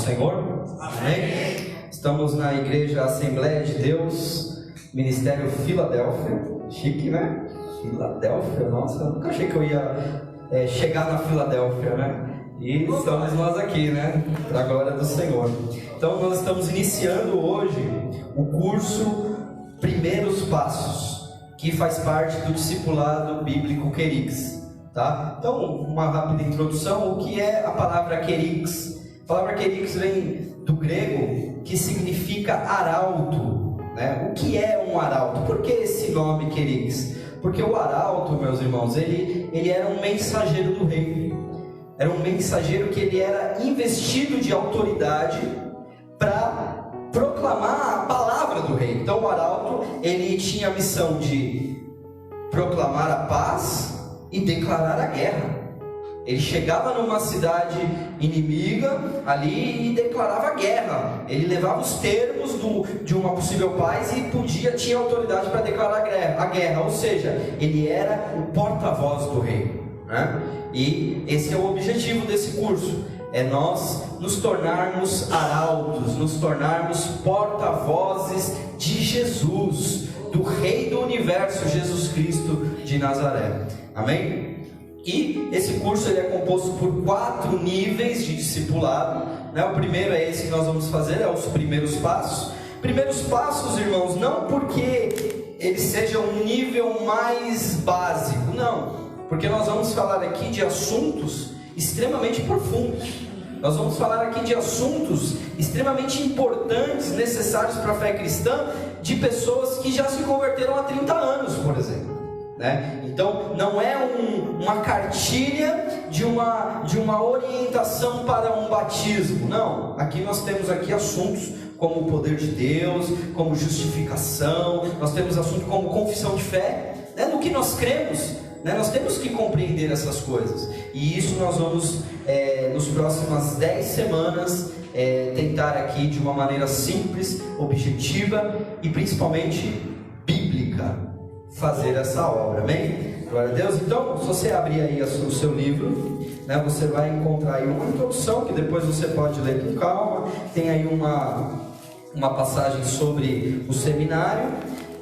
Senhor? Amém? Estamos na Igreja Assembleia de Deus, Ministério Filadélfia. Chique, né? Filadélfia, nossa, nunca achei que eu ia chegar na Filadélfia, né? E estamos nós aqui, né? Para a glória do Senhor. Então nós estamos iniciando hoje o curso Primeiros Passos, que faz parte do discipulado bíblico Querix, tá? Então, uma rápida introdução. O que é a palavra Querix? A palavra Querix vem do grego, que significa arauto, né? O que é um arauto? Por que esse nome Querix? Porque o arauto, meus irmãos, ele era um mensageiro do rei. Era um mensageiro que ele era investido de autoridade para proclamar a palavra do rei. Então o arauto, ele tinha a missão de proclamar a paz e declarar a guerra. Ele chegava numa cidade inimiga ali e declarava guerra. Ele levava os termos de uma possível paz e tinha autoridade para declarar a guerra. Ou seja, ele era o porta-voz do rei, né? E esse é o objetivo desse curso. É nós nos tornarmos arautos, nos tornarmos porta-vozes de Jesus, do Rei do Universo, Jesus Cristo de Nazaré. Amém? E esse curso ele é composto por 4 níveis de discipulado, né? O primeiro é esse que nós vamos fazer, é os primeiros passos. Primeiros passos, irmãos, não porque ele seja um nível mais básico, não. Porque nós vamos falar aqui de assuntos extremamente profundos. Nós vamos falar aqui de assuntos extremamente importantes, necessários para a fé cristã, de pessoas que já se converteram há 30 anos, por exemplo, né? Então não é uma cartilha de uma orientação para um batismo. Não, aqui nós temos aqui assuntos como o poder de Deus, como justificação. Nós temos assuntos como confissão de fé, né? No que nós cremos, né? Nós temos que compreender essas coisas. E isso nós vamos, nos próximas 10 semanas, tentar aqui de uma maneira simples, objetiva e principalmente bíblica fazer essa obra, amém? Glória a Deus. Então, se você abrir aí o seu livro, né, você vai encontrar aí uma introdução, que depois você pode ler com calma. Tem aí uma passagem sobre o seminário.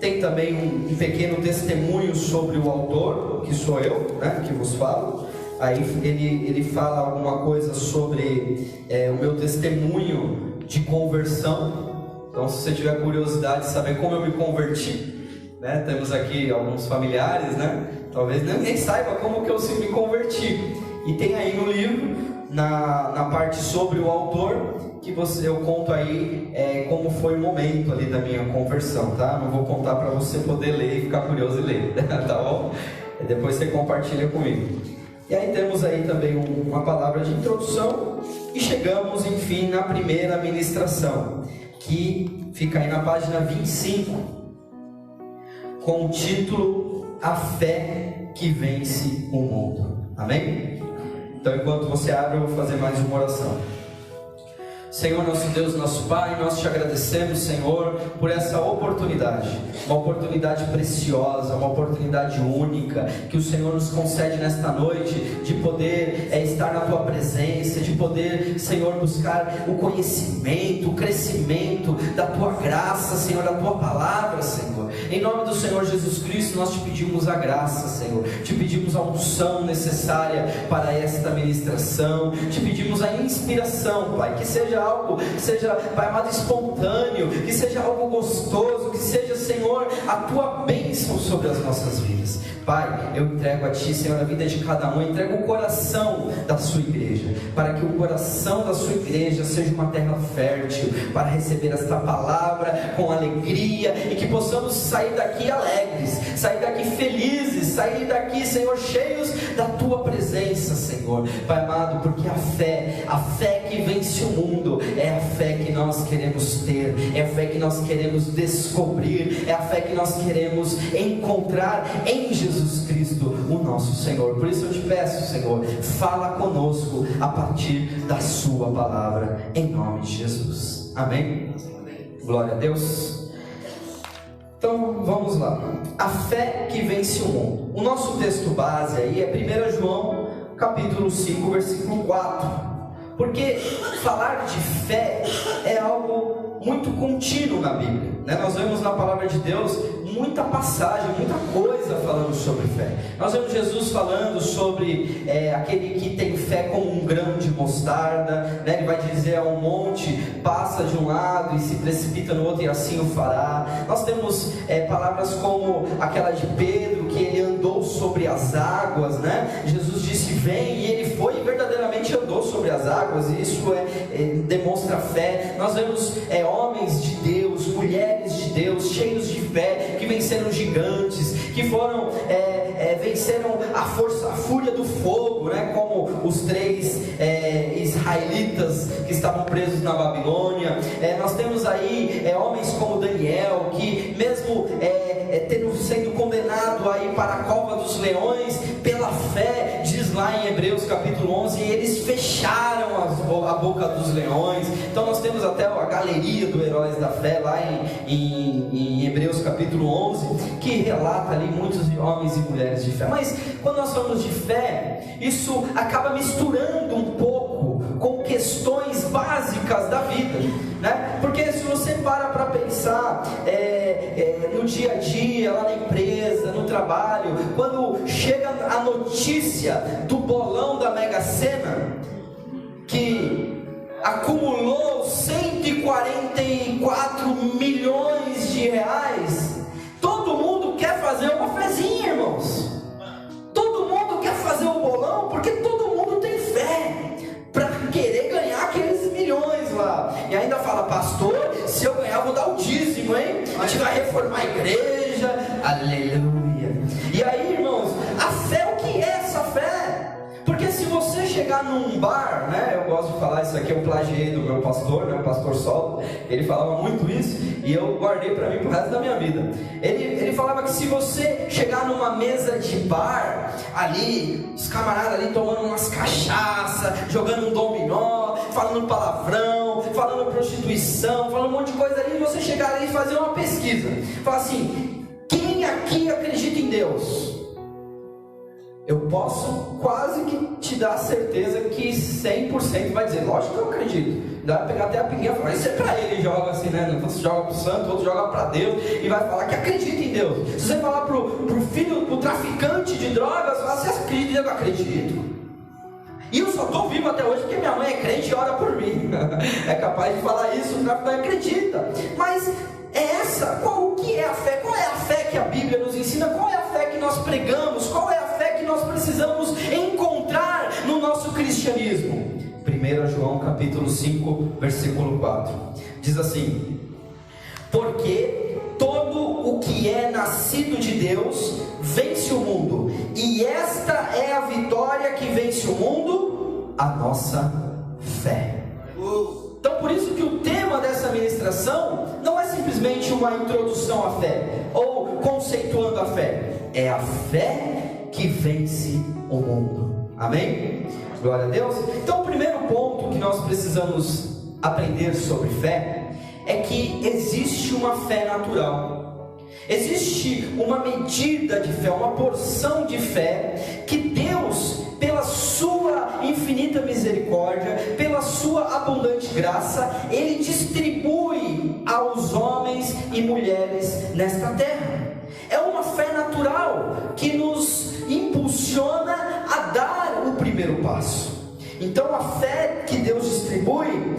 Tem também um pequeno testemunho sobre o autor, que sou eu, né, que vos falo. Aí ele fala alguma coisa sobre o meu testemunho de conversão. Então, se você tiver curiosidade de saber como eu me converti, né? Temos aqui alguns familiares, né? Talvez nem saiba como que eu me converti. E tem aí no livro, na parte sobre o autor, que eu conto aí como foi o momento ali da minha conversão, tá? Não vou contar para você poder ler e ficar curioso e ler, tá bom? E depois você compartilha comigo. E aí temos aí também uma palavra de introdução e chegamos, enfim, na primeira ministração, que fica aí na página 25. Com o título A Fé que Vence o Mundo. Amém? Então, enquanto você abre, eu vou fazer mais uma oração. Senhor, nosso Deus, nosso Pai, nós te agradecemos, Senhor, por essa oportunidade, uma oportunidade preciosa, uma oportunidade única, que o Senhor nos concede nesta noite, de poder estar na Tua presença, de poder, Senhor, buscar o conhecimento, o crescimento da Tua graça, Senhor, da Tua palavra, Senhor. Em nome do Senhor Jesus Cristo, nós te pedimos a graça, Senhor, te pedimos a unção necessária para esta ministração, te pedimos a inspiração, Pai, que seja algo, que seja, Pai amado, espontâneo, que seja algo gostoso, que seja, Senhor, a Tua bênção sobre as nossas vidas. Pai, eu entrego a Ti, Senhor, a vida de cada um, entrego o coração da Sua igreja, para que o coração da Sua igreja seja uma terra fértil, para receber esta palavra com alegria, e que possamos sair daqui alegres, sair daqui felizes, sair daqui, Senhor, cheios da Tua presença, Senhor. Pai amado, porque a fé que vence o mundo, é a fé que nós queremos ter, é a fé que nós queremos descobrir, é a fé que nós queremos encontrar em Jesus Cristo, o nosso Senhor. Por isso eu te peço, Senhor, fala conosco a partir da Sua palavra, em nome de Jesus. Amém? Glória a Deus. Então vamos lá. A fé que vence o mundo. O nosso texto base aí é 1 João capítulo 5, versículo 4. Porque falar de fé é algo muito contínuo na Bíblia, né? Nós vemos na palavra de Deus muita passagem, muita coisa falando sobre fé. Nós vemos Jesus falando sobre aquele que tem fé como um grão de mostarda, né? Ele vai dizer a um monte, passa de um lado e se precipita no outro, e assim o fará. Nós temos palavras como aquela de Pedro, que ele andou sobre as águas, né? Jesus disse vem, e ele foi e verdadeiramente andou sobre as águas, e isso demonstra fé. Nós vemos homens de Deus, mulheres de Deus, cheios de fé, que venceram gigantes, que foram venceram a fúria do fogo, né? Como os 3 israelitas que estavam presos na Babilônia. Nós temos aí homens como Daniel, que mesmo tendo sendo condenado aí para a cova dos leões, pela fé, diz lá em Hebreus capítulo 11, eles fecharam a boca dos leões. Então nós temos até a galeria do Heróis da Fé lá em Hebreus capítulo 11, que relata ali muitos homens e mulheres de fé. Mas quando nós falamos de fé, isso acaba misturando um pouco com questões básicas da vida, né? Porque se você para pensar no dia a dia, lá na empresa, no trabalho, quando chega a notícia do bolão da Mega Sena, que acumulou 144 milhões de reais, todo mundo quer fazer uma fezinha, irmãos. Todo mundo quer fazer o bolão, porque todo mundo tem fé para querer ganhar aqueles milhões lá. E ainda fala, pastor, se eu ganhar vou dar o dízimo, hein? A gente vai reformar a igreja, aleluia. E aí, irmãos, a fé, o que é essa fé? Porque se você chegar num bar, né? Eu gosto de falar, isso aqui eu plagiei do meu pastor, né? O pastor Sol, ele falava muito isso, e eu guardei para mim pro resto da minha vida. Ele falava que se você chegar numa mesa de bar, ali, os camaradas ali tomando umas cachaça, jogando um dominó, falando palavrão, falando prostituição, falando um monte de coisa ali, e você chegar ali e fazer uma pesquisa, falar assim, quem aqui acredita em Deus? Eu posso quase que te dar certeza que 100% vai dizer, lógico que eu acredito. Dá pra pegar até a pinguinha e falar, isso é pra ele, joga assim, né? Você joga pro santo, outro joga pra Deus, e vai falar que acredita em Deus. Se você falar pro filho, pro traficante de drogas, fala, você acredita em Deus? Eu acredito. E eu só estou vivo até hoje porque minha mãe é crente e ora por mim. É capaz de falar isso, o traficante acredita. Mas o que é a fé? Qual é a fé que a Bíblia nos ensina? Qual é a fé que nós pregamos? Qual é a fé que nós precisamos encontrar no nosso cristianismo? 1 João capítulo 5, versículo 4. Diz assim, porque todo o que é nascido de Deus vence o mundo, e esta é a vitória que vence o mundo, a nossa fé. Então por isso que o tema dessa ministração não é simplesmente uma introdução à fé, ou conceituando a fé, é a fé que vence o mundo. Amém? Glória a Deus. Então o primeiro ponto que nós precisamos aprender sobre fé é que existe uma fé natural. Existe uma medida de fé, uma porção de fé que Deus, pela sua infinita misericórdia, pela sua abundante graça, Ele distribui aos homens e mulheres nesta terra. É uma fé natural que nos impulsiona a dar o primeiro passo. Então a fé que Deus distribui,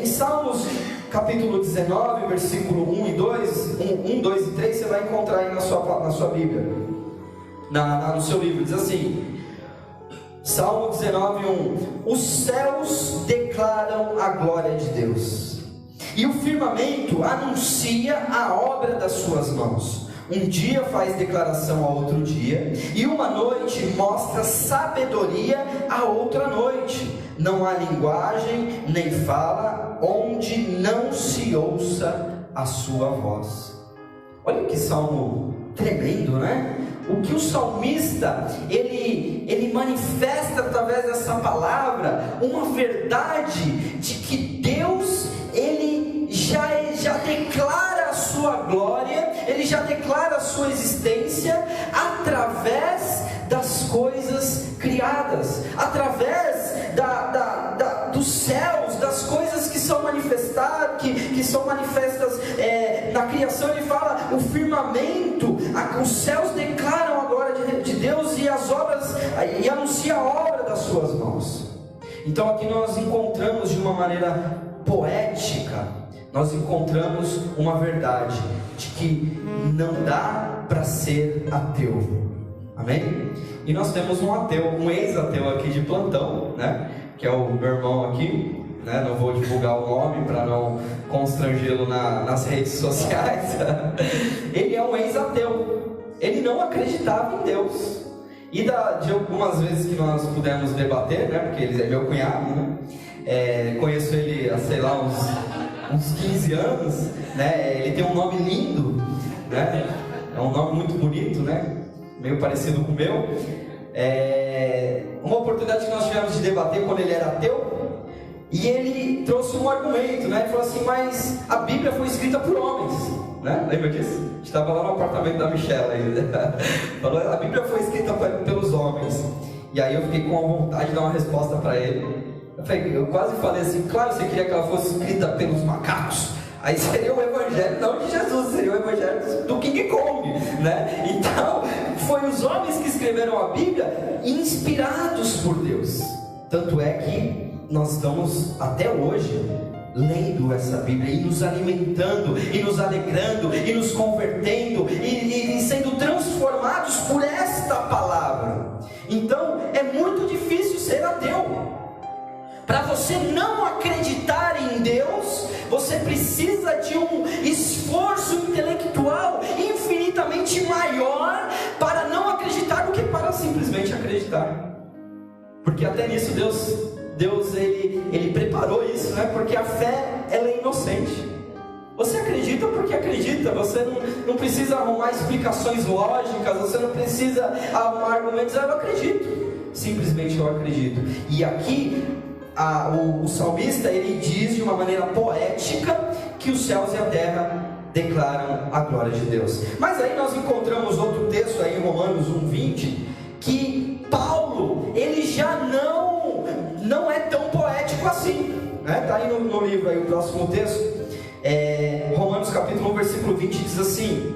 em Salmos capítulo 19, versículo 1 e 2, 1, 2 e 3, você vai encontrar aí na sua Bíblia, no seu livro, diz assim, Salmo 19, 1, os céus declaram a glória de Deus, e o firmamento anuncia a obra das suas mãos. Um dia faz declaração a outro dia, e uma noite mostra sabedoria a outra noite. Não há linguagem nem fala onde não se ouça a sua voz. Olha que salmo tremendo, né? O que o salmista ele manifesta através dessa palavra, uma verdade de que Deus, ele já declara a sua glória, ele já declara a sua existência através das coisas criadas, através que são manifestas na criação. Ele fala: o firmamento, os céus declaram a glória de Deus, e as obras, e anuncia a obra das suas mãos. Então aqui nós encontramos de uma maneira poética, nós encontramos uma verdade de que não dá para ser ateu. Amém? E nós temos um ateu, um ex-ateu aqui de plantão, né? Que é o meu irmão aqui, né? Não vou divulgar o nome para não constrangê-lo nas redes sociais. Ele é um ex-ateu. Ele não acreditava em Deus. E de algumas vezes que nós pudemos debater, né? Porque ele é meu cunhado, né? Conheço ele há, sei lá, uns 15 anos, né? Ele tem um nome lindo, né? É um nome muito bonito, né? Meio parecido com o meu. Uma oportunidade que nós tivemos de debater quando ele era ateu, e ele trouxe um argumento, né? Ele falou assim: mas a Bíblia foi escrita por homens, né? Lembra disso? A gente estava lá no apartamento da Michelle ainda. Falou: a Bíblia foi escrita pelos homens. E aí eu fiquei com a vontade de dar uma resposta para ele. Eu quase falei assim: claro, você queria que ela fosse escrita pelos macacos. Aí seria o evangelho não de Jesus, seria o evangelho do King Kong, né? Então, foi os homens que escreveram a Bíblia inspirados por Deus. Tanto é que nós estamos até hoje lendo essa Bíblia e nos alimentando, e nos alegrando, e nos convertendo, e sendo transformados por esta palavra. Então, é muito difícil ser ateu. Para você não acreditar em Deus, você precisa de um esforço intelectual infinitamente maior para não acreditar do que para simplesmente acreditar. Porque até nisso Deus ele preparou isso, né? Porque a fé, ela é inocente. Você acredita porque acredita. Você não precisa arrumar explicações lógicas, você não precisa arrumar argumentos. Eu acredito, simplesmente eu acredito. E aqui o salmista, ele diz de uma maneira poética que os céus e a terra declaram a glória de Deus. Mas aí nós encontramos outro texto aí em Romanos 1:20, que Paulo, ele já não é tão poético assim, né? Está aí no livro aí o próximo texto, Romanos capítulo 1 versículo 20 diz assim: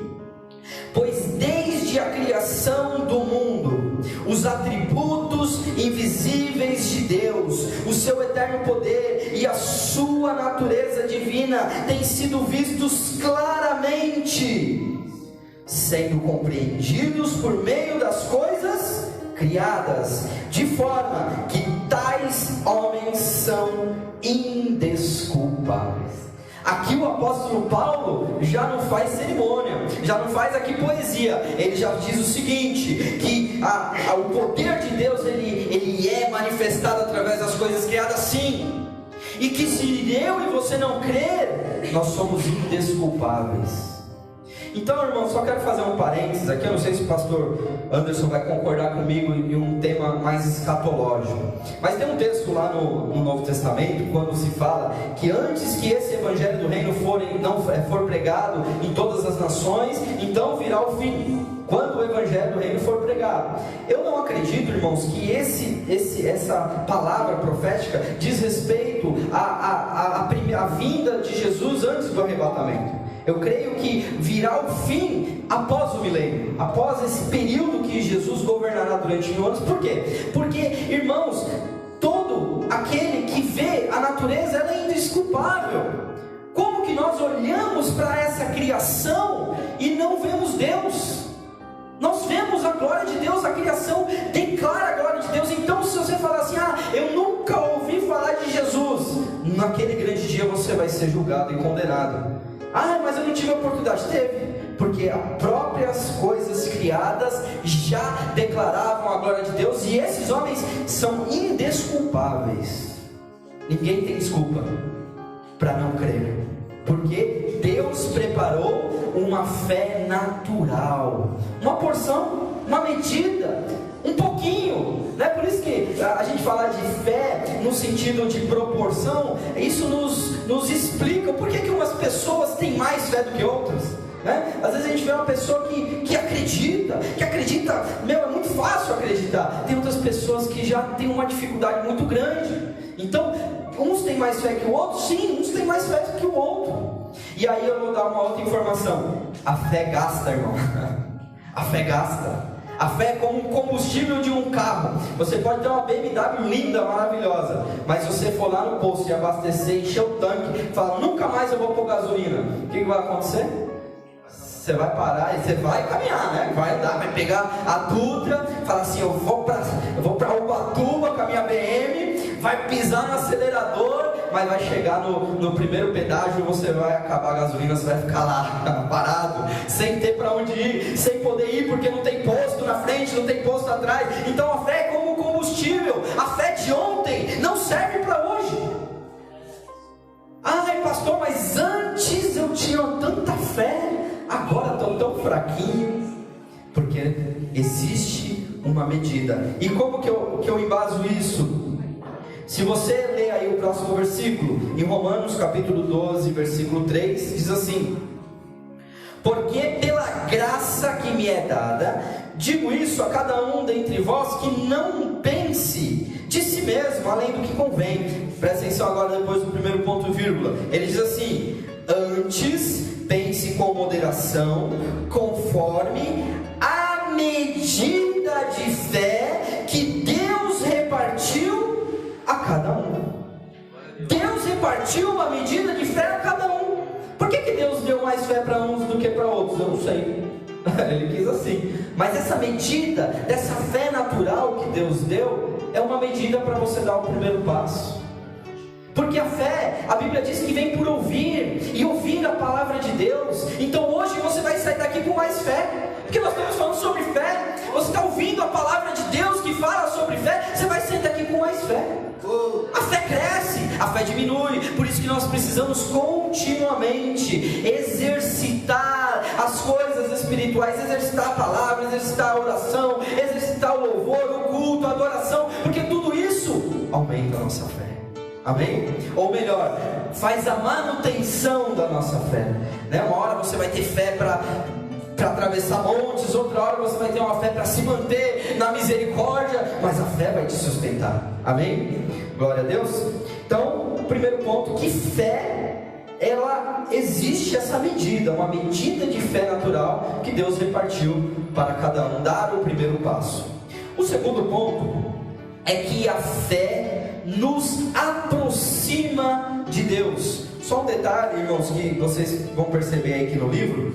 pois desde a criação do mundo, os atributos invisíveis de Deus, o seu eterno poder e a sua natureza divina têm sido vistos claramente, sendo compreendidos por meio das coisas criadas, de forma que tais homens são indesculpáveis. Aqui o apóstolo Paulo já não faz cerimônia, já não faz aqui poesia. Ele já diz o seguinte, que o poder de Deus ele é manifestado através das coisas criadas, sim. E que se eu e você não crer, nós somos indesculpáveis. Então, irmão, só quero fazer um parênteses aqui. Eu não sei se o pastor Anderson vai concordar comigo em um tema mais escatológico, mas tem um texto lá no Novo Testamento, quando se fala que antes que esse evangelho do reino for pregado em todas as nações, então virá o fim, quando o evangelho do reino for pregado. Eu não acredito, irmãos, que essa palavra profética diz respeito à vinda de Jesus antes do arrebatamento. Eu creio que virá o fim após o milênio, após esse período que Jesus governará durante 1000 anos. Por quê? Porque, irmãos, todo aquele que vê a natureza, ela é indesculpável. Como que nós olhamos para essa criação e não vemos Deus? Nós vemos a glória de Deus, a criação declara a glória de Deus. Então, se você falar assim: eu nunca ouvi falar de Jesus, naquele grande dia você vai ser julgado e condenado. Mas eu não tive a oportunidade. Teve, porque as próprias coisas criadas já declaravam a glória de Deus, e esses homens são indesculpáveis. Ninguém tem desculpa para não crer, porque Deus preparou uma fé natural, uma porção, uma medida, um pouquinho, né? Por isso que a gente fala de fé no sentido de proporção. Isso nos explica por que umas pessoas têm mais fé do que outras, né? Às vezes a gente vê uma pessoa que acredita, é muito fácil acreditar. Tem outras pessoas que já têm uma dificuldade muito grande. Então, uns têm mais fé que o outro? Sim, uns têm mais fé que o outro. E aí eu vou dar uma outra informação. A fé gasta, irmão. A fé gasta. A fé é como um combustível de um carro. Você pode ter uma BMW linda, maravilhosa, mas se você for lá no posto e abastecer, encher o tanque, falar, nunca mais eu vou pôr gasolina, o que vai acontecer? Você vai parar e você vai caminhar, né? Vai andar, vai pegar a Dutra, falar assim, eu vou para Ubatuba com a minha BM, vai pisar no acelerador, mas vai chegar no primeiro pedágio, você vai acabar a gasolina, você vai ficar lá, parado, sem ter para onde ir, sem poder ir, porque não tem posto na frente, não tem posto atrás. Então a fé é como combustível. A fé de ontem não serve para hoje. Ai, pastor, mas antes eu tinha tanta fé, agora estou tão fraquinho. Porque existe uma medida. E como que eu embaso isso? Se você ler aí o próximo versículo, em Romanos capítulo 12, versículo 3, diz assim: porque pela graça que me é dada, digo isso a cada um dentre vós, que não pense de si mesmo além do que convém. Presta atenção agora depois do primeiro ponto vírgula. Ele diz assim: antes pense com moderação, conforme a medida de fé que Deus repartiu a cada um. Deus repartiu uma medida de fé a cada um. Por que Deus deu mais fé para uns do que para outros? Eu não sei. Ele quis assim. Mas essa medida, dessa fé natural que Deus deu, é uma medida para você dar o primeiro passo. Porque a fé, a Bíblia diz que vem por ouvir, e ouvir a palavra de Deus. Então hoje você vai sair daqui com mais fé, porque nós estamos falando sobre fé. Você está ouvindo a palavra de Deus que fala sobre fé, você vai sair daqui com mais fé. A fé cresce, a fé diminui. Por isso que nós precisamos continuamente exercitar as coisas espirituais, exercitar a palavra, exercitar a oração, exercitar o louvor, o culto, a adoração, porque tudo isso aumenta a nossa fé. Amém? Ou melhor, faz a manutenção da nossa fé, né? Uma hora você vai ter fé para atravessar montes, outra hora você vai ter uma fé para se manter na misericórdia, mas a fé vai te sustentar. Amém? Glória a Deus. Então, o primeiro ponto, que fé, ela existe essa medida, uma medida de fé natural que Deus repartiu para cada um dar o primeiro passo. O segundo ponto é que a fé nos aproxima de Deus. Só um detalhe, irmãos, que vocês vão perceber aí que no livro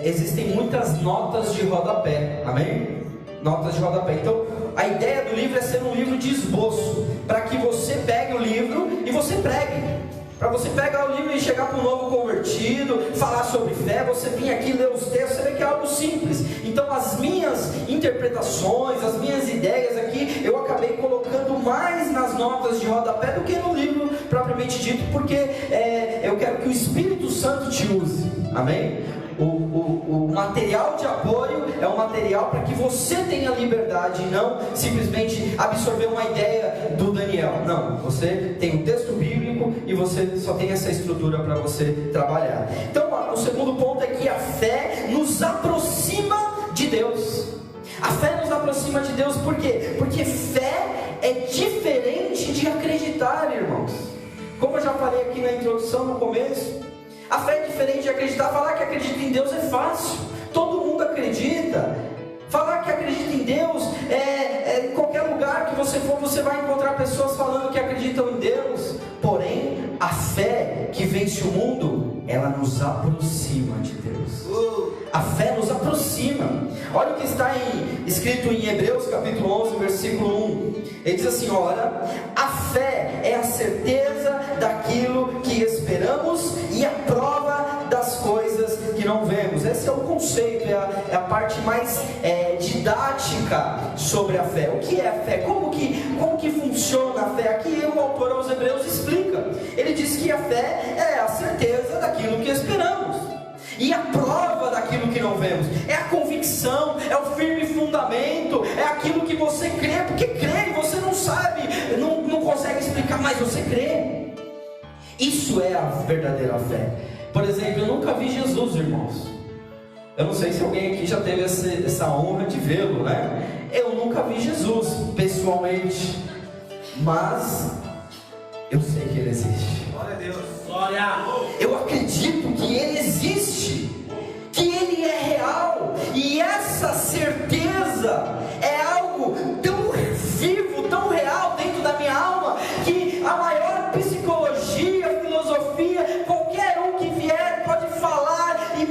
existem muitas notas de rodapé, amém? Notas de rodapé. Então, a ideia do livro é ser um livro de esboço, para que você pegue o livro e você pregue. Para você pegar o livro e chegar para um novo convertido, falar sobre fé, você vir aqui ler os textos, você vê que é algo simples. Então as minhas interpretações, as minhas ideias aqui, eu acabei colocando mais nas notas de rodapé do que no livro propriamente dito, porque eu quero que o Espírito Santo te use, amém? O material de apoio é um material para que você tenha liberdade e não simplesmente absorver uma ideia do Daniel. Não, você tem um texto bíblico e você só tem essa estrutura para você trabalhar. Então o segundo ponto é que a fé nos aproxima de Deus. A fé nos aproxima de Deus por quê? Porque fé é diferente de acreditar, irmãos. Como eu já falei aqui na introdução, no começo, a fé é diferente de acreditar. Falar que acredita em Deus é fácil, todo mundo acredita. Falar que acredita em Deus, em qualquer lugar que você for, você vai encontrar pessoas falando que acreditam em Deus. Porém, a fé que vence o mundo, ela nos aproxima de Deus. A fé nos aproxima. Olha o que está escrito em Hebreus capítulo 11, versículo 1. Ele diz assim: ora, a fé é a certeza daquilo que esperamos e a prova das coisas que não vemos. Esse é o conceito, é a parte mais didática sobre a fé. O que é a fé? Como que funciona a fé? Aqui o autor aos Hebreus explica. Ele diz que a fé é a certeza daquilo que esperamos e a prova daquilo que não vemos. É a convicção, é o firme fundamento, é aquilo que você crê, porque crê e você não sabe, não consegue explicar, mas você crê. Isso é a verdadeira fé. Por exemplo, eu nunca vi Jesus, irmãos. Eu não sei se alguém aqui já teve essa honra de vê-lo, né? Eu nunca vi Jesus pessoalmente, mas eu sei que Ele existe. Glória a Deus. Glória. Eu acredito que Ele existe, que Ele é real, e essa certeza é algo tão vivo, tão real dentro da minha alma, que a maior psicologia, filosofia, qualquer um que vier pode falar e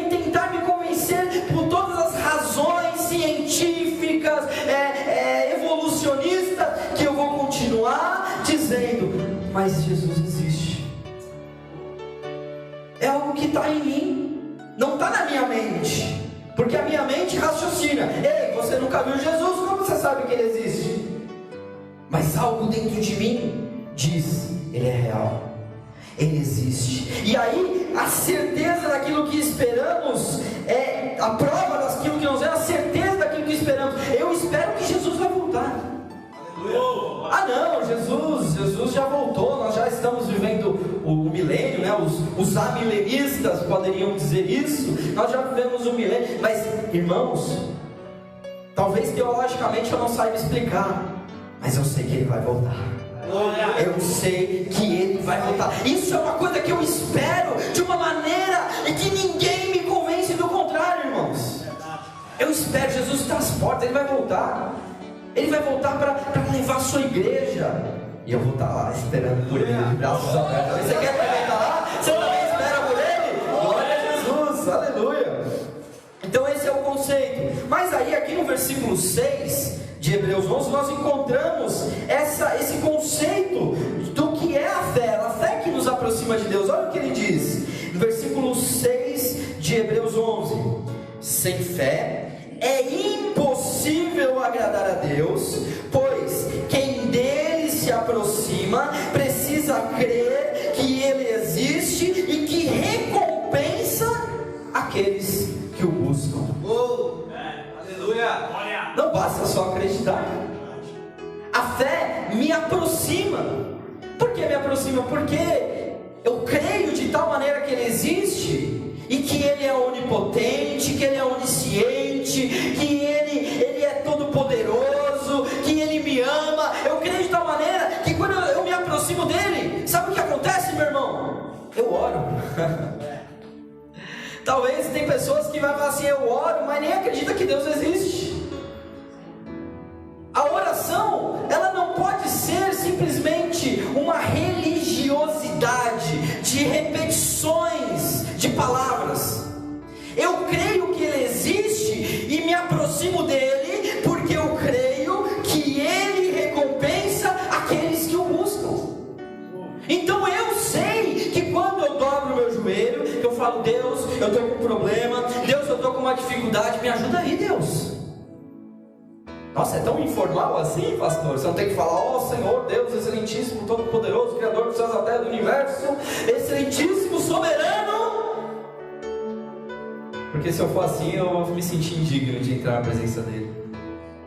tentar me convencer por todas as razões científicas, evolucionistas, que eu vou continuar dizendo, mas Jesus existe. É algo que está em mim, não está na minha mente, porque a minha mente raciocina. Ei, você nunca viu Jesus, como você sabe que Ele existe? Mas algo dentro de mim diz, Ele é real, Ele existe. E aí a certeza daquilo que esperamos, a prova daquilo que nós vemos, a certeza daquilo que esperamos. Eu espero que Jesus vai voltar. Aleluia. Ah não, Jesus já voltou, nós já estamos vivendo o milênio, né? Os amilenistas poderiam dizer isso, nós já vivemos o milênio. Mas irmãos, talvez teologicamente eu não saiba explicar, mas eu sei que Ele vai voltar. Eu sei que Ele vai voltar. Isso é uma coisa que eu espero de uma maneira que ninguém me convence do contrário, irmãos. Eu espero, Jesus está às portas, Ele vai voltar. Ele vai voltar para levar a sua igreja. E eu vou estar lá esperando por Ele, de braços abertos. Você quer também estar lá? Você também espera por Ele? Glória a Jesus, aleluia. Então esse é o conceito. Mas aí aqui no versículo 6 de Hebreus 11, nós encontramos esse conceito do que é a fé que nos aproxima de Deus. Olha o que ele diz, no versículo 6 de Hebreus 11: sem fé é impossível agradar a Deus, pois quem dele se aproxima precisa crer que Ele existe e que recompensa aqueles que o buscam. Aleluia. Não basta só acreditar. A fé me aproxima. Por que me aproxima? Porque eu creio de tal maneira que Ele existe, e que Ele é onipotente, que Ele é onisciente, que Ele é todo poderoso, que Ele me ama. Eu creio de tal maneira que quando eu me aproximo dEle, sabe o que acontece, meu irmão? Eu oro. Talvez tem pessoas que vão falar assim, eu oro, mas nem acredita que Deus existe. A oração, ela não pode ser simplesmente uma religiosidade de repetições de palavras. Eu creio que Ele existe e me aproximo dEle, porque eu creio que Ele recompensa aqueles que o buscam. Então eu sei que quando eu dobro o meu joelho, eu falo, Deus, eu estou com um problema, Deus, eu estou com uma dificuldade, me ajuda aí, Deus. Nossa, é tão informal assim, pastor? Você não tem que falar, ó Senhor, Deus excelentíssimo, todo-poderoso, Criador dos céus da terra, do universo, excelentíssimo, soberano. Porque se eu for assim, eu vou me sentir indigno de entrar na presença dEle.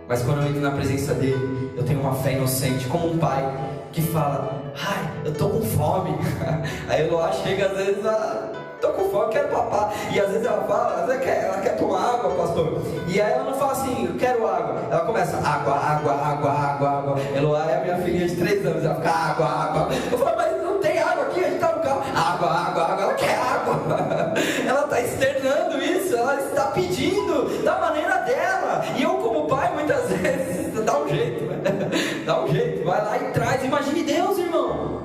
Mas quando eu entro na presença dEle, eu tenho uma fé inocente, como um pai que fala, ai, eu tô com fome. Aí eu lá chega, às vezes, tô com fome, quero papar. E às vezes ela fala, ela quer tomar água, pastor. E aí ela não fala assim, eu quero água. Ela começa, água. Ela é a minha filhinha de 3 anos, ela fica água. Eu falo, mas não tem água aqui, a gente tá no carro. Água, ela quer água. Ela está externando isso, ela está pedindo da maneira dela. E eu, como pai, muitas vezes, dá um jeito, vai lá e traz. Imagine Deus, irmão.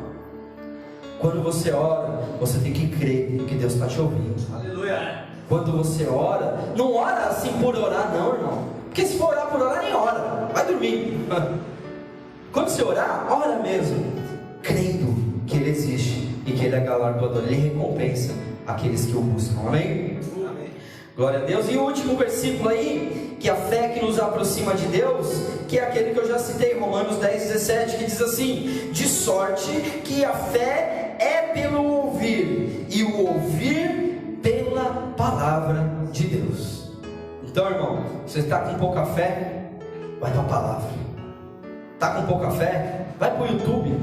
Quando você ora, você tem que crer que Deus está te ouvindo. Aleluia. Quando você ora, não ora assim por orar, não, irmão. Porque se for orar por orar, nem ora, vai dormir. Quando você orar, ora mesmo, crendo que Ele existe e que Ele é galardoador, Ele recompensa aqueles que o buscam. Amém? Amém. Glória a Deus. E o último versículo aí, que a fé que nos aproxima de Deus, que é aquele que eu já citei, Romanos 10:17, que diz assim: de sorte que a fé é pelo ouvir, e o ouvir pela palavra de Deus. Então, irmão, você está com pouca fé, vai para a palavra. Está com pouca fé, vai para o YouTube.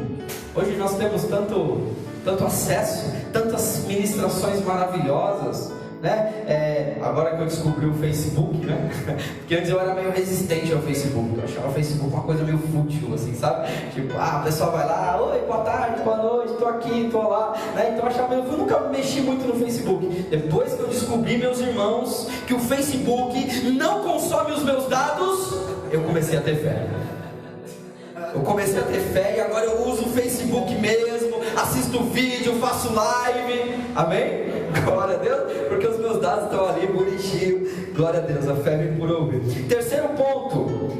Hoje nós temos tanto acesso, tantas ministrações maravilhosas. né? Agora que eu descobri o Facebook, né? Porque antes eu era meio resistente ao Facebook. Eu achava o Facebook uma coisa meio fútil, assim, sabe? Tipo, o pessoal vai lá, oi, boa tarde, boa noite, tô aqui, tô lá, né? Então eu achava meio... Eu nunca mexi muito no Facebook. Depois que eu descobri, meus irmãos, que o Facebook não consome os meus dados, eu comecei a ter fé. Eu comecei a ter fé e agora eu uso o Facebook mesmo, assisto vídeo, faço live, amém? Glória a Deus, porque os meus dados estão ali bonitinhos, glória a Deus, a fé vem por ouvir. Terceiro ponto,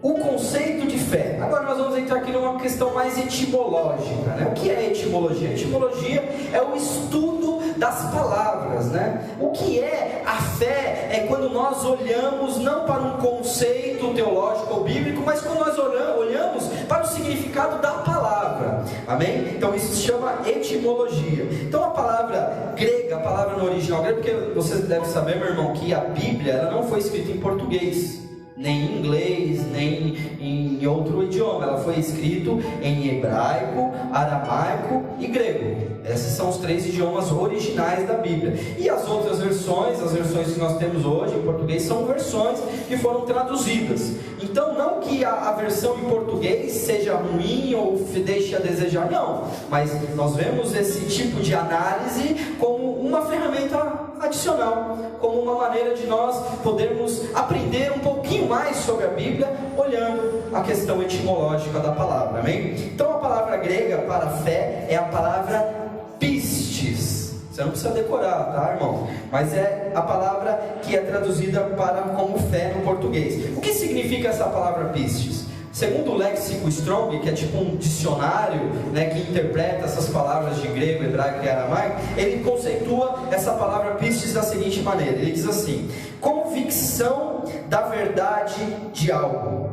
o conceito de fé. Agora nós vamos entrar aqui numa questão mais etimológica, né? O que é etimologia? Etimologia é o estudo das palavras, né? O que é a fé? É quando nós olhamos não para um conceito teológico ou bíblico, mas quando nós olhamos para o significado da palavra, amém? Então isso se chama etimologia. Então a palavra grega, a palavra no original grego, porque você deve saber, meu irmão, que a Bíblia ela não foi escrita em português, nem em inglês, nem em outro idioma. Ela foi escrita em hebraico, aramaico e grego. Esses são os 3 idiomas originais da Bíblia. E as outras versões, as versões que nós temos hoje em português, são versões que foram traduzidas. Então não que a versão em português seja ruim ou deixe a desejar, não. Mas nós vemos esse tipo de análise como uma ferramenta adicional, como uma maneira de nós podermos aprender um pouquinho mais sobre a Bíblia, olhando a questão etimológica da palavra, amém? Então a palavra grega para fé é a palavra pistes. Você não precisa decorar, tá, irmão? Mas é a palavra que é traduzida para como fé no português. O que significa essa palavra pistes? Segundo o léxico Strong, que é tipo um dicionário, né, que interpreta essas palavras de grego, hebraico e aramaico, ele conceitua essa palavra pistes da seguinte maneira. Ele diz assim: convicção da verdade de algo.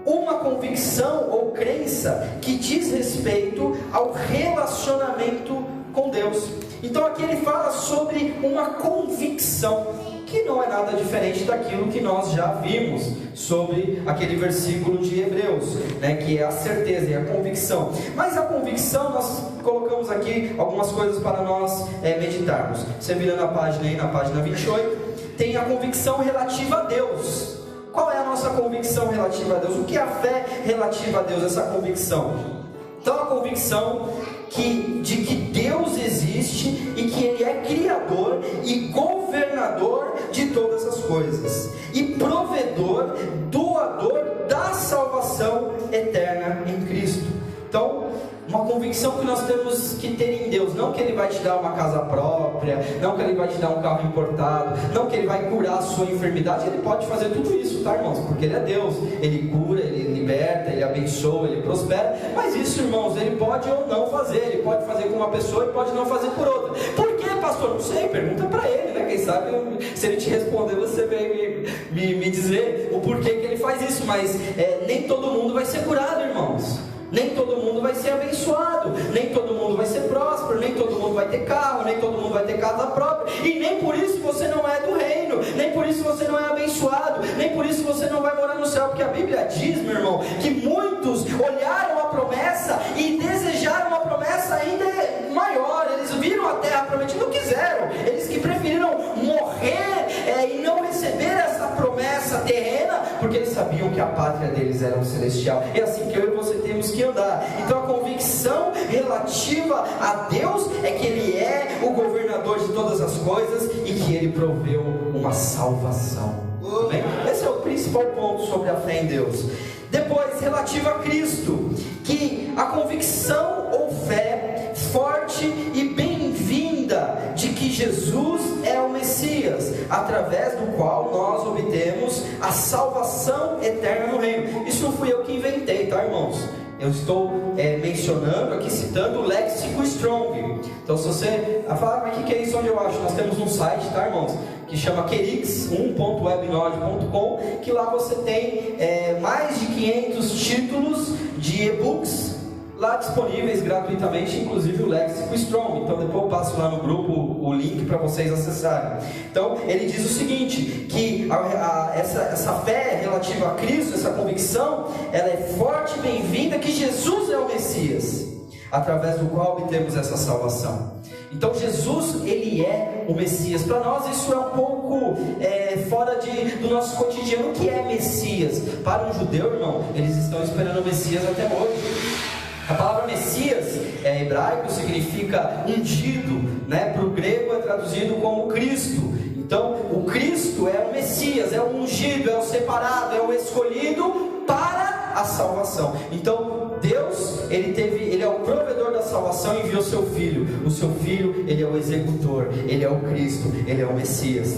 Uma convicção ou crença que diz respeito ao relacionamento com Deus. Então aqui ele fala sobre uma convicção, que não é nada diferente daquilo que nós já vimos sobre aquele versículo de Hebreus, né, que é a certeza e a convicção. Mas a convicção, nós colocamos aqui algumas coisas para nós meditarmos. Você vira na página aí, na página 28, tem a convicção relativa a Deus. Qual é a nossa convicção relativa a Deus? O que é a fé relativa a Deus, essa convicção? Então a convicção de que Deus existe e que Ele é Criador e governador de todas as coisas, e provedor, doador da salvação eterna em Cristo. Então, uma convicção que nós temos que ter em Deus, não que Ele vai te dar uma casa própria, não que Ele vai te dar um carro importado, não que Ele vai curar a sua enfermidade. Ele pode fazer tudo isso, tá, irmãos? Porque Ele é Deus, Ele cura, Ele liberta, Ele abençoa, Ele prospera. Mas isso, irmãos, Ele pode ou não fazer. Ele pode fazer com uma pessoa e pode não fazer por outra. Por quê, pastor? Não sei, pergunta para Ele, né? Quem sabe, se Ele te responder, você vem me dizer o porquê que Ele faz isso. Mas nem todo mundo vai ser curado, irmãos. Nem todo mundo vai ser abençoado, nem todo mundo vai ser próspero, nem todo mundo vai ter carro, nem todo mundo vai ter casa própria, e nem por isso você não é do reino, nem por isso você não é abençoado, nem por isso você não vai morar no céu, porque a Bíblia diz, meu irmão, que muitos olharam a promessa e desejaram uma promessa ainda maior. Eles viram a terra prometida, não quiseram, eles que preferiram morrer e não receber essa promessa terrena, porque eles sabiam que a pátria deles era o celestial. É assim que eu e você temos que andar. Então a convicção relativa a Deus é que Ele é o governador de todas as coisas e que Ele proveu uma salvação. Amém? Esse é o principal ponto sobre a fé em Deus. Depois, relativa a Cristo, que a convicção ou fé forte e bem-vinda de que Jesus é o Messias, através do qual nós obtemos a salvação eterna no reino. Isso não fui eu que inventei, tá, irmãos? Eu estou mencionando aqui, citando o léxico Strong. Então se você falar, mas o que é isso, onde eu acho? Nós temos um site, tá, irmãos, que chama querix1.webnode.com, que lá você tem mais de 500 títulos de e-books lá disponíveis gratuitamente, inclusive o léxico Strong. Então depois eu passo lá no grupo o link para vocês acessarem. Então ele diz o seguinte, que essa fé relativa a Cristo, essa convicção, ela é forte e bem-vinda, que Jesus é o Messias, através do qual obtemos essa salvação. Então Jesus, ele é o Messias. Para nós isso é um pouco fora do nosso cotidiano. O que é Messias? Para um judeu, irmão, eles estão esperando o Messias até hoje. A palavra Messias hebraico, significa ungido, né? Para o grego é traduzido como Cristo. Então o Cristo é o Messias, é o ungido, é o separado, é o escolhido para a salvação. Então Deus, ele é o provedor da salvação e enviou seu Filho. O seu Filho, ele é o executor, ele é o Cristo, ele é o Messias.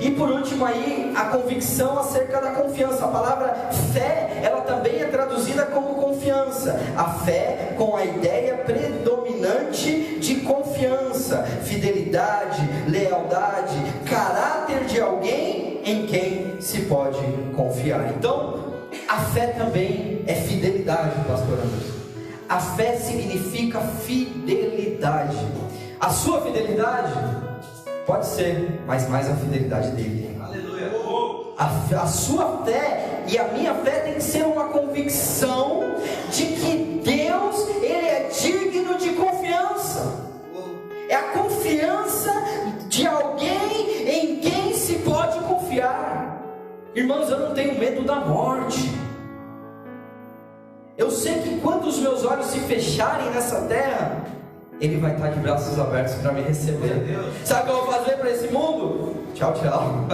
E por último aí, a convicção acerca da confiança. A palavra fé, ela também é traduzida como confiança. A fé com a ideia predominante de confiança, fidelidade, lealdade, caráter de alguém em quem se pode confiar. Então, a fé também é fidelidade, pastor Anderson. A fé significa fidelidade. A sua fidelidade pode ser, mas mais a fidelidade dele. Aleluia. A sua fé e a minha fé tem que ser uma convicção de que Deus, ele é digno de confiança. É a confiança de alguém em quem se pode confiar. Irmãos, eu não tenho medo da morte. Eu sei que quando os meus olhos se fecharem nessa terra, Ele vai estar de braços abertos para me receber. Sabe o que eu vou fazer para esse mundo? Tchau, tchau.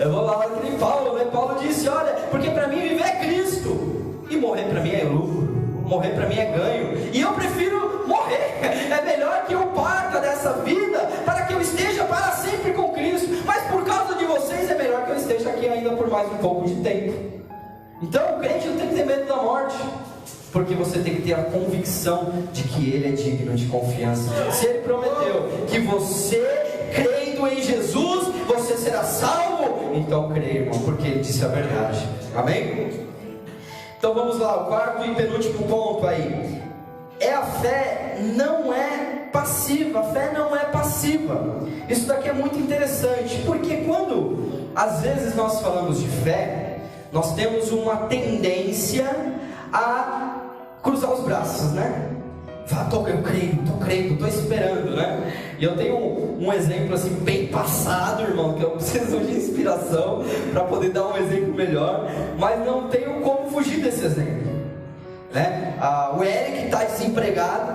Eu vou lá que nem Paulo, né? Paulo disse, olha, porque para mim viver é Cristo, e morrer para mim é lucro, morrer para mim é ganho, e eu prefiro morrer. É melhor que eu parta dessa vida, para que eu esteja para sempre com Cristo. Mas por causa de vocês, é melhor que eu esteja aqui ainda por mais um pouco de tempo. Então o crente não tem que ter medo da morte, porque você tem que ter a convicção de que Ele é digno de confiança. Se Ele prometeu que você, crendo em Jesus, você será salvo, então creia, irmão, porque Ele disse a verdade. Amém? Então vamos lá, o quarto e penúltimo ponto aí. A fé não é passiva. A fé não é passiva. Isso daqui é muito interessante, porque quando às vezes nós falamos de fé, nós temos uma tendência a cruzar os braços, né? Eu creio, estou esperando, né? E eu tenho um exemplo assim bem passado, irmão, que eu preciso de inspiração para poder dar um exemplo melhor, mas não tenho como fugir desse exemplo, né? O Eric está desempregado,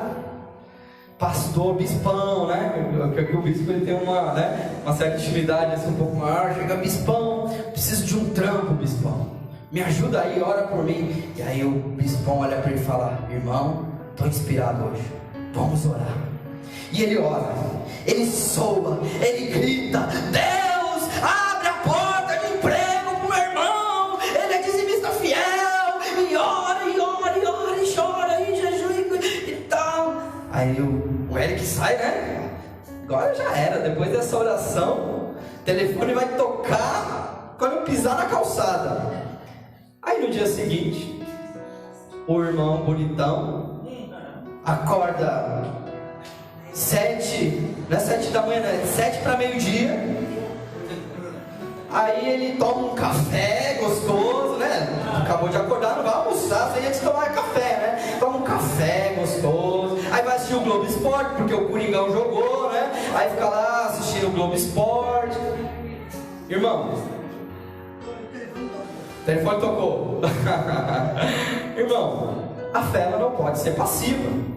pastor, bispão, né? Porque o bispo ele tem uma certa intimidade assim, um pouco maior. Chega, bispão, preciso de um trampo, bispão, me ajuda aí, ora por mim. E aí o bispão olha para ele e fala, irmão, estou inspirado hoje, vamos orar. E ele ora, ele soa, ele grita, Deus, abre a porta de emprego para o meu irmão, ele é dizimista fiel, e ora, e ora, e ora, e chora, e jejum e tal. Aí o Eric sai, né? Agora já era, depois dessa oração, o telefone vai tocar quando pisar na calçada. Aí no dia seguinte, o irmão bonitão acorda 7, não é 7 da manhã, né? 7 para meio-dia. Aí ele toma um café gostoso, né? Acabou de acordar, não vai almoçar sem antes tomar café, né? Toma um café gostoso. Aí vai assistir o Globo Esporte, porque o Coringão jogou, né? Aí fica lá assistindo o Globo Esporte. Irmão, o telefone tocou. Irmão, a fé ela não pode ser passiva.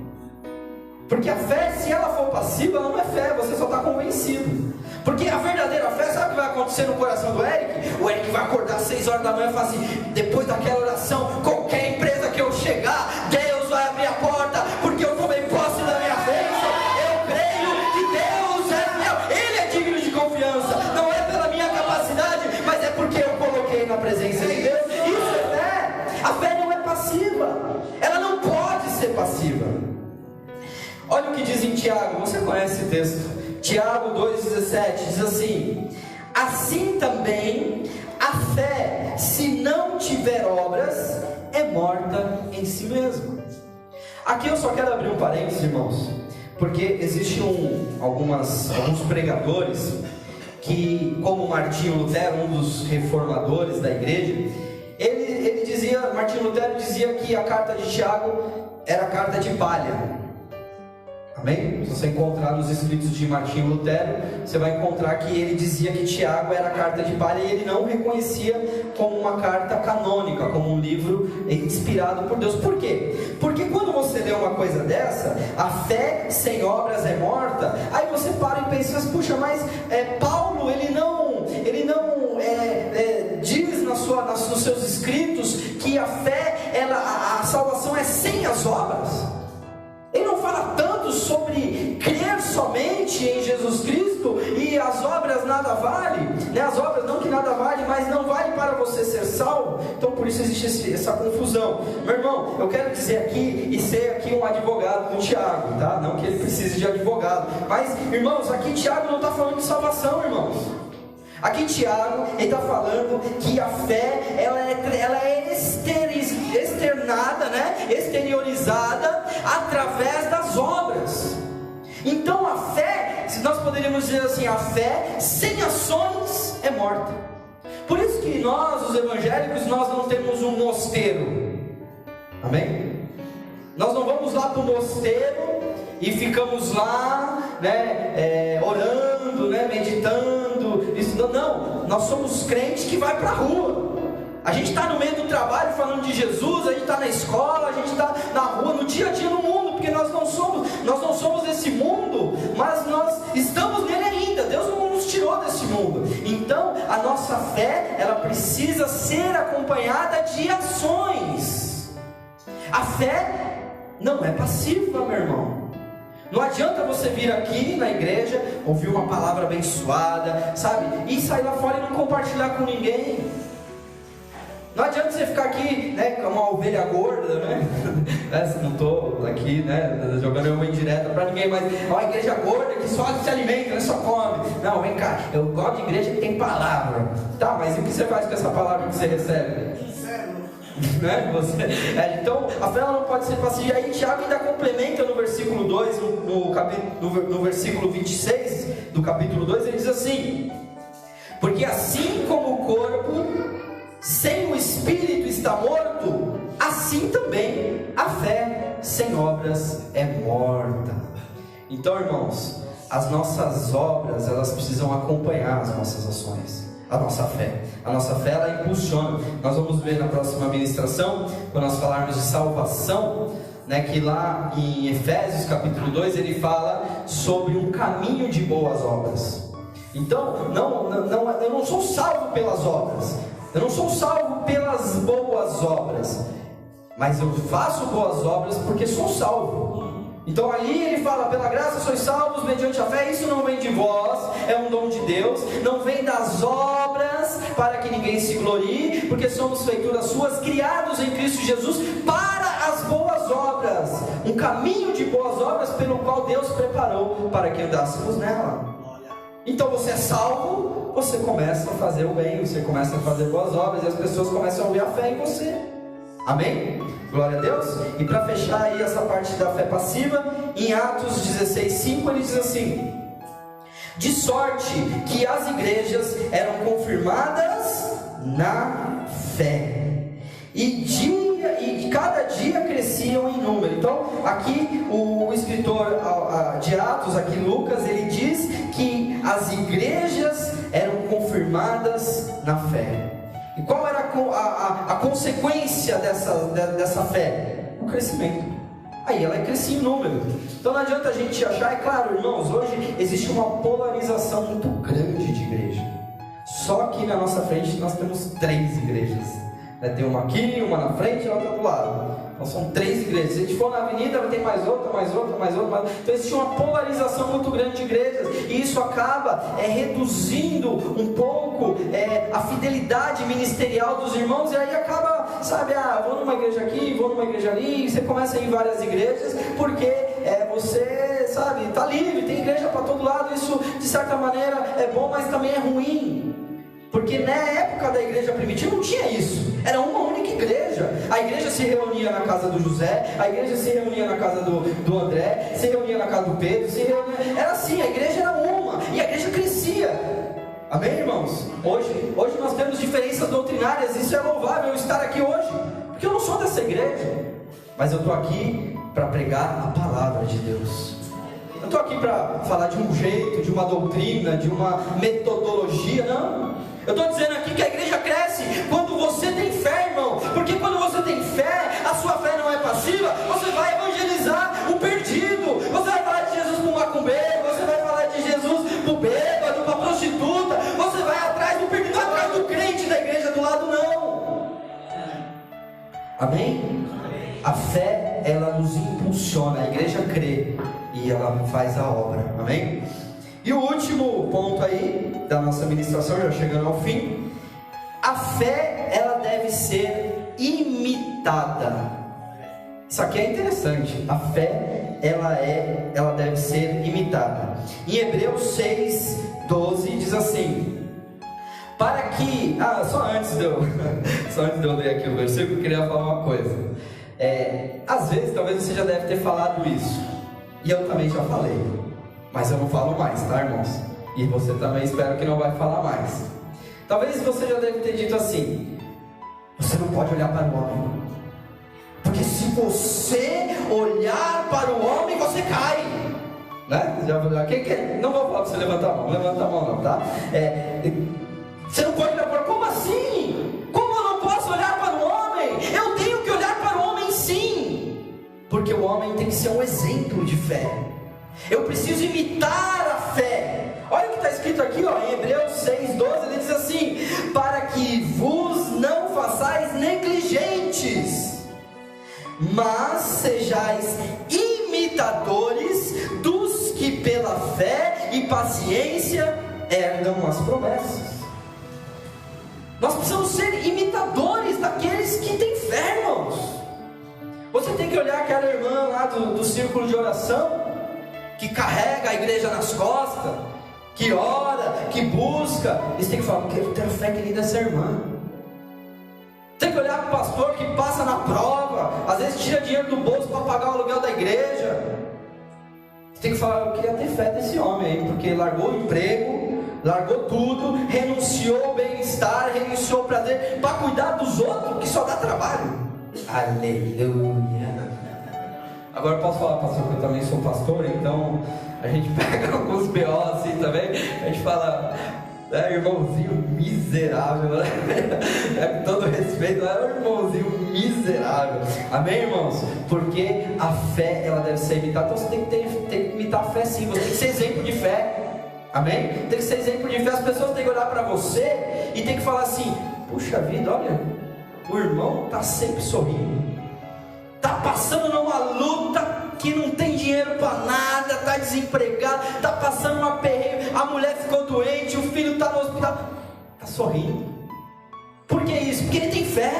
Porque a fé, se ela for passiva, ela não é fé, você só está convencido. Porque a verdadeira fé, sabe o que vai acontecer no coração do Eric? O Eric vai acordar às 6 horas da manhã e falar assim, depois daquela oração, qualquer empresa que eu chegar, Deus vai abrir a porta, porque eu tomei posse da minha bênção. Eu creio que Deus é meu, Ele é digno de confiança. Não é pela minha capacidade, mas é porque eu coloquei na presença de Deus. Isso é fé. A fé não é passiva, ela não pode ser passiva. Olha o que diz em Tiago, você conhece esse texto, Tiago 2,17, diz assim, assim também a fé, se não tiver obras, é morta em si mesma. Aqui eu só quero abrir um parênteses, irmãos, porque existem alguns pregadores que, como Martinho Lutero, um dos reformadores da igreja, Martinho Lutero dizia que a carta de Tiago era carta de palha. A Amém? Se você encontrar nos escritos de Martinho Lutero, você vai encontrar que ele dizia que Tiago era carta de palha e ele não reconhecia como uma carta canônica, como um livro inspirado por Deus. Por quê? Porque quando você lê uma coisa dessa, a fé sem obras é morta, aí você para e pensa, puxa, mas Paulo, ele não diz nos seus escritos que a fé, a salvação é sem as obras. Ele não fala tanto sobre crer somente em Jesus Cristo e as obras nada vale, né? As obras não que nada vale, mas não vale para você ser salvo. Então por isso existe essa confusão. Meu irmão, eu quero dizer aqui e ser aqui um advogado do Tiago, tá? Não que ele precise de advogado, mas irmãos, aqui Tiago não está falando de salvação, irmãos. Aqui Tiago, ele está falando que a fé, ela é externada, né? Exteriorizada através das obras. Então a fé, se nós poderíamos dizer assim, a fé sem ações é morta. Por isso que nós, os evangélicos, nós não temos um mosteiro. Amém? Nós não vamos lá para o mosteiro e ficamos lá, né, orando, né, meditando, estudando. Não, nós somos crentes que vai para a rua. A gente está no meio do trabalho falando de Jesus, a gente está na escola, a gente está na rua, no dia a dia no mundo, porque nós não somos desse mundo, mas nós estamos nele ainda. Deus não nos tirou desse mundo. Então a nossa fé, ela precisa ser acompanhada de ações. A fé não é passiva, meu irmão. Não adianta você vir aqui na igreja, ouvir uma palavra abençoada, sabe, e sair lá fora e não compartilhar com ninguém. Não adianta você ficar aqui, né, com uma ovelha gorda, né? Não estou aqui, né, jogando uma indireta para ninguém, mas é uma igreja gorda que só se alimenta, né, só come. Não, vem cá, eu gosto de igreja que tem palavra. Tá, mas e o que você faz com essa palavra que você recebe? Né? Então a fé ela não pode ser passiva. E aí Tiago ainda complementa no versículo 2, no versículo 26 do capítulo 2, ele diz assim: porque assim como o corpo sem o espírito está morto, assim também a fé sem obras é morta. Então, irmãos, as nossas obras, elas precisam acompanhar as nossas ações, a nossa fé. A nossa fé, ela impulsiona. Nós vamos ver na próxima ministração, quando nós falarmos de salvação, né, que lá em Efésios capítulo 2, ele fala sobre um caminho de boas obras. Então, eu não sou salvo pelas obras, eu não sou salvo pelas boas obras, mas eu faço boas obras porque sou salvo. Então ali ele fala, pela graça sois salvos mediante a fé. Isso não vem de vós, é um dom de Deus, não vem das obras para que ninguém se glorie, porque somos feituras suas, criados em Cristo Jesus para as boas obras, um caminho de boas obras pelo qual Deus preparou para que andássemos nela. Então você é salvo, você começa a fazer o bem, você começa a fazer boas obras, e as pessoas começam a ouvir a fé em você. Amém? Glória a Deus. E para fechar aí essa parte da fé passiva, em Atos 16:5 ele diz assim: de sorte que as igrejas eram confirmadas na fé, e cada dia cresciam em número. Então aqui o escritor de Atos, aqui Lucas, ele diz que as igrejas eram confirmadas na fé. E qual era a consequência dessa fé? O crescimento. Aí ela crescia em número. Então não adianta a gente achar, é claro, irmãos, hoje existe uma polarização muito grande de igreja. Só que na nossa frente nós temos 3 igrejas. Tem uma aqui, uma na frente e outra do lado. Então são 3 igrejas. Se a gente for na avenida, vai ter mais outra. Então existe uma polarização muito grande de igrejas, e isso acaba reduzindo um pouco a fidelidade ministerial dos irmãos. E aí acaba, sabe, vou numa igreja aqui, vou numa igreja ali, e você começa a ir em várias igrejas, porque você, sabe, está livre, tem igreja para todo lado. Isso de certa maneira é bom, mas também é ruim. Porque na época da igreja primitiva não tinha isso, era uma única igreja. A igreja se reunia na casa do José, a igreja se reunia na casa do André, se reunia na casa do Pedro, era assim, a igreja era uma, e a igreja crescia. Amém, irmãos? Hoje nós temos diferenças doutrinárias, isso é louvável eu estar aqui hoje, porque eu não sou dessa igreja, mas eu estou aqui para pregar a palavra de Deus. não estou aqui para falar de um jeito, de uma doutrina, de uma metodologia, não. Eu estou dizendo aqui que a igreja cresce quando você tem fé, irmão. Porque quando você tem fé, a sua fé não é passiva. Você vai evangelizar o perdido. Você vai falar de Jesus para o macumbeiro. Você vai falar de Jesus para o bêbado, para a prostituta. Você vai atrás do perdido, atrás do crente da igreja do lado, não. Amém? A fé, ela nos impulsiona. A igreja crê e ela faz a obra. Amém? E o último ponto aí da nossa ministração, já chegando ao fim, a fé, ela deve ser imitada. Isso aqui é interessante. A fé, ela deve ser imitada. Em Hebreus 6:12 diz assim: para que, só antes de eu ler aqui o versículo, eu queria falar uma coisa. Às vezes, talvez você já deve ter falado isso, e eu também já falei, mas eu não falo mais, tá, irmãos? E você também, espero que não vai falar mais. Talvez você já deve ter dito assim: você não pode olhar para o homem, porque se você olhar para o homem, você cai, né? Não vou falar para você levantar a mão, levanta a mão não, tá? Você não pode olhar para o homem. Como assim? Como eu não posso olhar para o homem? Eu tenho que olhar para o homem, sim, porque o homem tem que ser um exemplo de fé. Eu preciso imitar a fé. Olha o que está escrito aqui, ó, em Hebreus 6:12, ele diz assim: para que vos não façais negligentes, mas sejais imitadores dos que pela fé e paciência herdam as promessas. Nós precisamos ser imitadores daqueles que têm fé, irmãos. Você tem que olhar aquela irmã lá do círculo de oração, que carrega a igreja nas costas, que ora, que busca. Você tem que falar: eu tenho fé que nem dessa irmã. Tem que olhar para o pastor que passa na prova, às vezes tira dinheiro do bolso para pagar o aluguel da igreja. Você tem que falar: eu queria ter fé desse homem aí, porque largou o emprego, largou tudo, renunciou ao bem-estar, renunciou ao prazer, para cuidar dos outros, que só dá trabalho. Aleluia. Agora eu posso falar, pastor, que eu também sou pastor, então a gente pega alguns B.O. assim também, a gente fala: irmãozinho miserável, né? Com todo respeito, irmãozinho miserável. Amém, irmãos? Porque a fé, ela deve ser imitada. Então você tem que imitar a fé, sim. Você tem que ser exemplo de fé. Amém? Tem que ser exemplo de fé. As pessoas têm que olhar para você e tem que falar assim: puxa vida, olha, o irmão está sempre sorrindo, está passando numa luta que não tem dinheiro para nada, está desempregado, está passando uma perreio, a mulher ficou doente, o filho está no hospital, está sorrindo. Por que isso? Porque ele tem fé,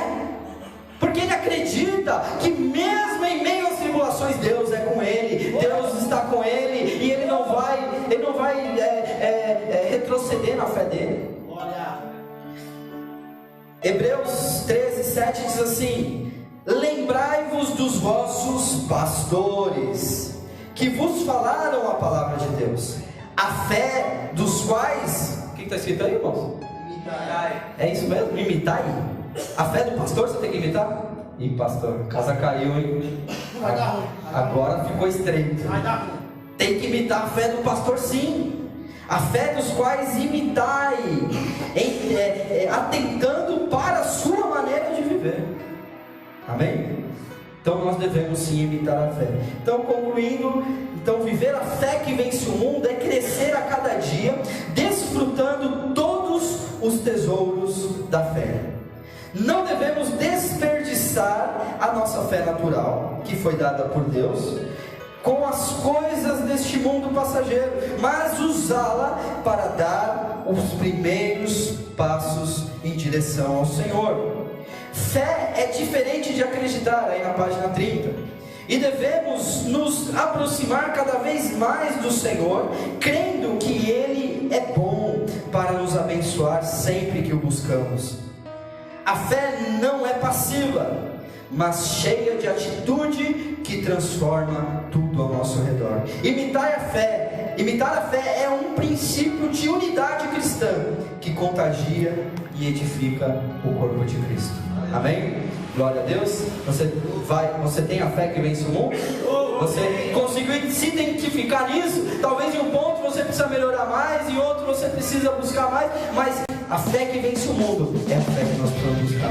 porque ele acredita que mesmo em meio às tribulações, Deus é com ele, Deus está com ele, e ele não vai retroceder na fé dele. Hebreus 13:7 diz assim: lembrai-vos dos vossos pastores, que vos falaram a palavra de Deus, a fé dos quais... O que está escrito aí, irmãos? Imitai. É isso mesmo? Imitai? A fé do pastor você tem que imitar? Ih, pastor, a casa caiu, hein? Vai dar ruim. Agora ficou estreito. Vai dar ruim. Tem que imitar a fé do pastor, sim. A fé dos quais imitai, atentando para a sua maneira de viver. Amém? Então nós devemos sim imitar a fé. Então, concluindo, viver a fé que vence o mundo é crescer a cada dia, desfrutando todos os tesouros da fé. Não devemos desperdiçar a nossa fé natural, que foi dada por Deus, com as coisas deste mundo passageiro, mas usá-la para dar os primeiros passos em direção ao Senhor. Fé é diferente de acreditar, aí na página 30. E devemos nos aproximar cada vez mais do Senhor, crendo que Ele é bom para nos abençoar sempre que o buscamos. A fé não é passiva, mas cheia de atitude que transforma tudo ao nosso redor. Imitar a fé é um princípio de unidade cristã que contagia e edifica o corpo de Cristo. Amém? Glória a Deus. Você tem a fé que vence o mundo? Você conseguiu se identificar nisso? Talvez em um ponto você precisa melhorar mais, em outro você precisa buscar mais, mas a fé que vence o mundo é a fé que nós precisamos buscar.